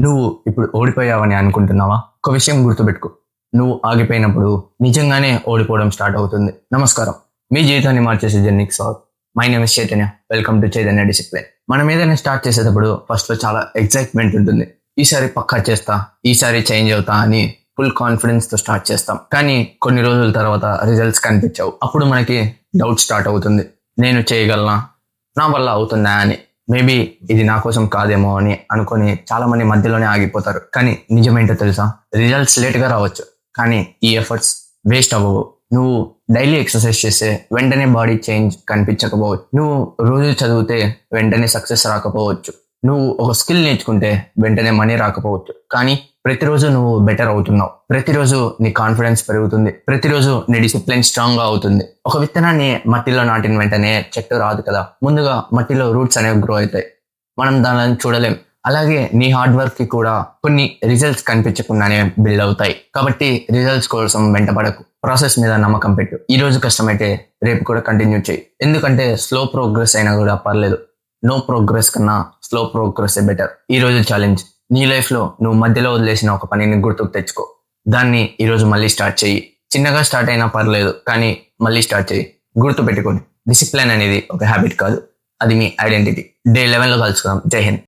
నువ్వు ఇప్పుడు ఓడిపోయావని అనుకుంటున్నావా? ఒక విషయం గుర్తుపెట్టుకో. నువ్వు ఆగిపోయినప్పుడు నిజంగానే ఓడిపోవడం స్టార్ట్ అవుతుంది. నమస్కారం. మీ జీవితాన్ని మార్చేసే జర్నీకి స్వాగతం. My name is Chaitanya. Welcome to Chaitanya discipline. మనం ఏదైనా స్టార్ట్ చేసేటప్పుడు ఫస్ట్ లో చాలా ఎక్సైట్మెంట్ ఉంటుంది. ఈసారి పక్కా చేస్తా, ఈసారి చేంజ్ అవుతా అని ఫుల్ కాన్ఫిడెన్స్ తో స్టార్ట్ చేస్తాం. కానీ కొన్ని రోజుల తర్వాత రిజల్ట్స్ కనిపించవు. అప్పుడు మనకి డౌట్ స్టార్ట్ అవుతుంది. నేను చేయగలనా? నా వల్ల అవుతుందా అని. మేబీ ఇది నా కోసం కాదేమో అని అనుకొని చాలా మంది మధ్యలోనే ఆగిపోతారు. కానీ నిజమేంటో తెలుసా? రిజల్ట్స్ లేట్ గా రావచ్చు, కానీ ఈ ఎఫర్ట్స్ వేస్ట్ అవ్వవు. నువ్వు డైలీ ఎక్సర్సైజ్ చేస్తే వెంటనే బాడీ చేంజ్ కనిపించకపోవచ్చు. నువ్వు రోజు చదివితే వెంటనే సక్సెస్ రాకపోవచ్చు. నువ్వు ఒక స్కిల్ నేర్చుకుంటే వెంటనే మనీ రాకపోవచ్చు. కానీ ప్రతిరోజు నువ్వు బెటర్ అవుతున్నావు. ప్రతిరోజు నీ కాన్ఫిడెన్స్ పెరుగుతుంది. ప్రతిరోజు నీ డిసిప్లిన్ స్ట్రాంగ్ గా అవుతుంది. ఒక విత్తనాన్ని మట్టిలో నాటిన వెంటనే చెట్టు రాదు కదా. ముందుగా మట్టిలో రూట్స్ అనేవి గ్రో అవుతాయి. మనం దానిని చూడలేం. అలాగే నీ హార్డ్ వర్క్ కి కూడా కొన్ని రిజల్ట్స్ కనిపించకుండానే బిల్డ్ అవుతాయి. కాబట్టి రిజల్ట్స్ కోసం వెంటపడకు. ప్రాసెస్ మీద నమ్మకం పెట్టు. ఈ రోజు కష్టమైతే రేపు కూడా కంటిన్యూ చేయి. ఎందుకంటే స్లో ప్రోగ్రెస్ అయినా కూడా పర్లేదు. నో ప్రోగ్రెస్ కన్నా స్లో ప్రోగ్రెస్ బెటర్. ఈ రోజు ఛాలెంజ్. నీ లైఫ్ లో నువ్వు మధ్యలో వదిలేసిన ఒక పనిని గుర్తుకు తెచ్చుకో. దాన్ని ఈ రోజు మళ్ళీ స్టార్ట్ చేయి. చిన్నగా స్టార్ట్ అయినా పర్లేదు, కానీ మళ్ళీ స్టార్ట్ చేయి. గుర్తు పెట్టుకోండి, డిసిప్లిన్ అనేది ఒక హ్యాబిట్ కాదు, అది మీ ఐడెంటిటీ. డే 11 లో కలుసుకుందాం. జై హింద్.